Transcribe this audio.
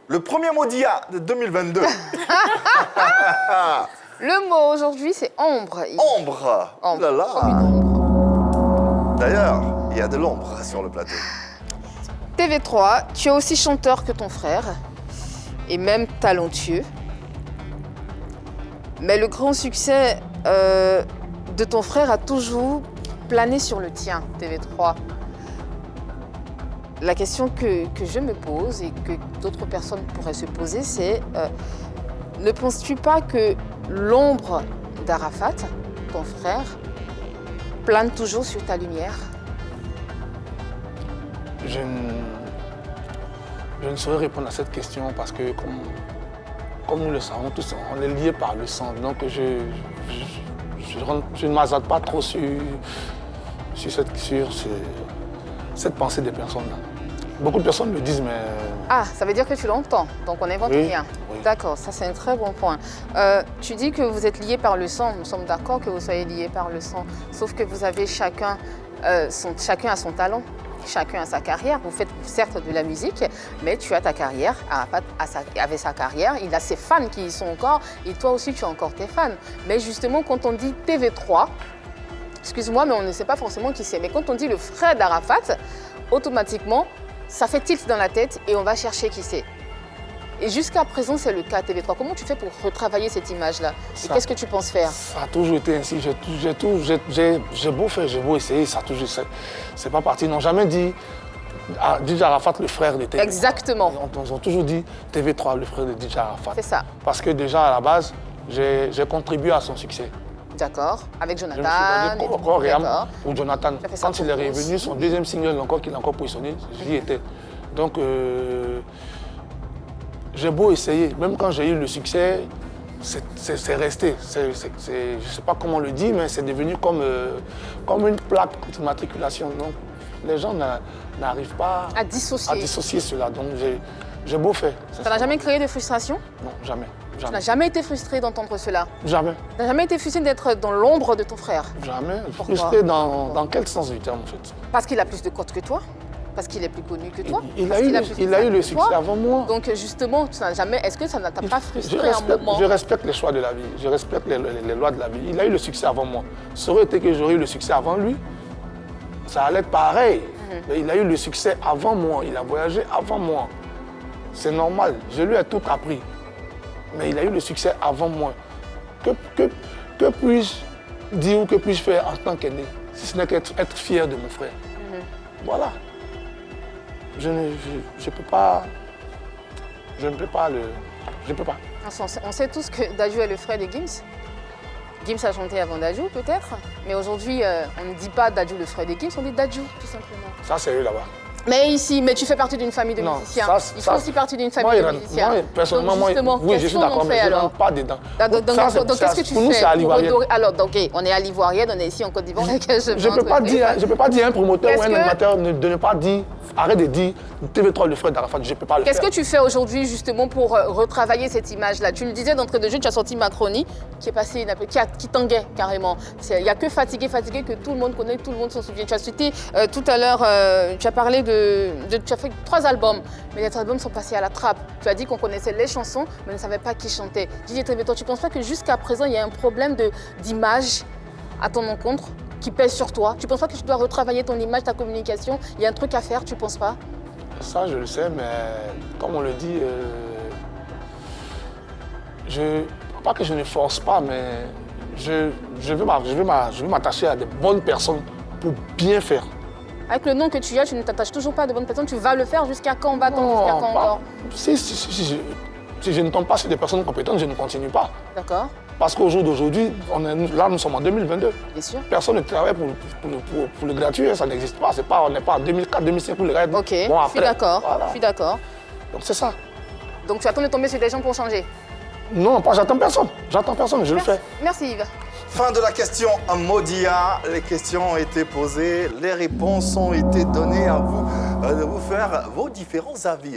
Le premier mot d'IA de 2022. Le mot aujourd'hui, c'est ombre. Ombre. Ombre. Oh là là. Comme une ombre. D'ailleurs, il y a de l'ombre sur le plateau. TV3, tu es aussi chanteur que ton frère, et même talentueux. Mais le grand succès de ton frère a toujours plané sur le tien, TV3. La question que je me pose et que d'autres personnes pourraient se poser, c'est ne penses-tu pas que l'ombre d'Arafat, ton frère, plane toujours sur ta lumière? Je ne saurais répondre à cette question parce que, comme nous le savons tous, on est liés par le sang. Donc, je ne m'hasarde pas trop sur cette pensée des personnes-là. Beaucoup de personnes me disent, mais... Ah, ça veut dire que tu l'entends, donc on n'invente Oui, rien. oui. D'accord, ça c'est un très bon point. Tu dis que vous êtes liés par le sang, nous sommes d'accord que vous soyez liés par le sang, sauf que vous avez chacun a son talent. Chacun a sa carrière. Vous faites certes de la musique, mais tu as ta carrière. Arafat avait sa carrière. Il a ses fans qui y sont encore. Et toi aussi, tu as encore tes fans. Mais justement, quand on dit TV3, excuse-moi, mais on ne sait pas forcément qui c'est. Mais quand on dit le frère d'Arafat, automatiquement, ça fait tilt dans la tête et on va chercher qui c'est. Et jusqu'à présent, c'est le cas TV3. Comment tu fais pour retravailler cette image-là? Et qu'est-ce que tu penses faire? Ça a toujours été ainsi. J'ai beau faire, j'ai beau essayer, ça a toujours... C'est pas parti. Ils n'ont jamais dit DJ Arafat, le frère de TV3. Exactement. Ils ont toujours dit TV3, le frère de DJ Arafat. C'est ça. Parce que déjà, à la base, j'ai contribué à son succès. D'accord. Avec Jonathan. D'accord. Ou Jonathan. Quand il est aussi. revenu, son deuxième single encore qu'il a encore positionné, j'y étais. Donc, j'ai beau essayer, même quand j'ai eu le succès, c'est resté. Je ne sais pas comment on le dit, mais c'est devenu comme une plaque d'immatriculation. Donc, les gens n'arrivent pas À dissocier. cela. Donc, j'ai beau faire. Ça n'a jamais créé de frustration? Non, jamais. Tu n'as jamais été frustré d'entendre cela? Jamais. Tu n'as jamais été frustré d'être dans l'ombre de ton frère? Jamais. Pourquoi? Frustré dans quel sens du terme, en fait? Parce qu'il a plus de cotes que toi? Parce qu'il est plus connu que toi? Il a eu le succès avant moi. Donc justement, est-ce que ça ne t'a pas frustré un moment? Je respecte les choix de la vie, je respecte les lois de la vie. Il a eu le succès avant moi. Ça aurait été que j'aurais eu le succès avant lui, ça allait être pareil. Mais il a eu le succès avant moi, il a voyagé avant moi. C'est normal, je lui ai tout appris. Mais il a eu le succès avant moi. Que puis-je dire ou que puis-je faire en tant qu'aîné, si ce n'est qu'être fier de mon frère? Voilà. Je ne peux pas. Je ne peux pas le. Je ne peux pas. On sait tous que Dadju est le frère de Gims. Gims a chanté avant Dadju, peut-être. Mais aujourd'hui, on ne dit pas Dadju le frère de Gims, on dit Dadju, tout simplement. Ça, c'est eux là-bas. Mais ici, tu fais partie d'une famille de Non, musiciens. Il fait ça, aussi partie d'une famille de musiciens. Moi, personnellement, oui, je suis d'accord, mais je ne rentre pas dedans. Donc, qu'est-ce que tu pour nous, fais c'est à l'Ivoirienne. Alors, ok, on est à l'Ivoirienne, on est ici en Côte d'Ivoire. Je ne peux pas dire à un promoteur ou un animateur de ne pas dire, arrête de dire TV3 le frère d'Arafat, je ne peux pas le faire. Qu'est-ce que tu fais aujourd'hui justement pour retravailler cette image-là? Tu le disais d'entrée de jeu, tu as sorti Macronie, qui est passé, qui tanguait carrément. Il n'y a que Fatigué que tout le monde connaît, tout le monde s'en souvient. Tu as cité tout à l'heure, tu as parlé tu as fait 3 albums, mais les 3 albums sont passés à la trappe. Tu as dit qu'on connaissait les chansons, mais on ne savait pas qui chantait. Didier Tévéto, tu ne penses pas que jusqu'à présent, il y a un problème d'image à ton encontre qui pèse sur toi? Tu ne penses pas que tu dois retravailler ton image, ta communication? Il y a un truc à faire, tu ne penses pas? Ça, je le sais, mais comme on le dit, pas que je ne force pas, mais je veux m'attacher à des bonnes personnes pour bien faire. Avec le nom que tu as, tu ne t'attaches toujours pas à de bonnes personnes, tu vas le faire jusqu'à quand va-t-on, jusqu'à quand encore? Si je ne tombe pas sur des personnes compétentes, je ne continue pas. D'accord. Parce qu'au jour d'aujourd'hui, là nous sommes en 2022. Bien sûr. Personne ne travaille pour le gratuit, ça n'existe pas. On n'est pas en 2004, 2005 pour le gratuit. Ok, bon, je suis d'accord. Voilà. Je suis d'accord. Donc c'est ça. Donc tu attends de tomber sur des gens pour changer? Non, pas j'attends personne. J'attends personne, je le fais. Merci Yves. Fin de la question Modia. Les questions ont été posées, les réponses ont été données à vous de vous faire vos différents avis.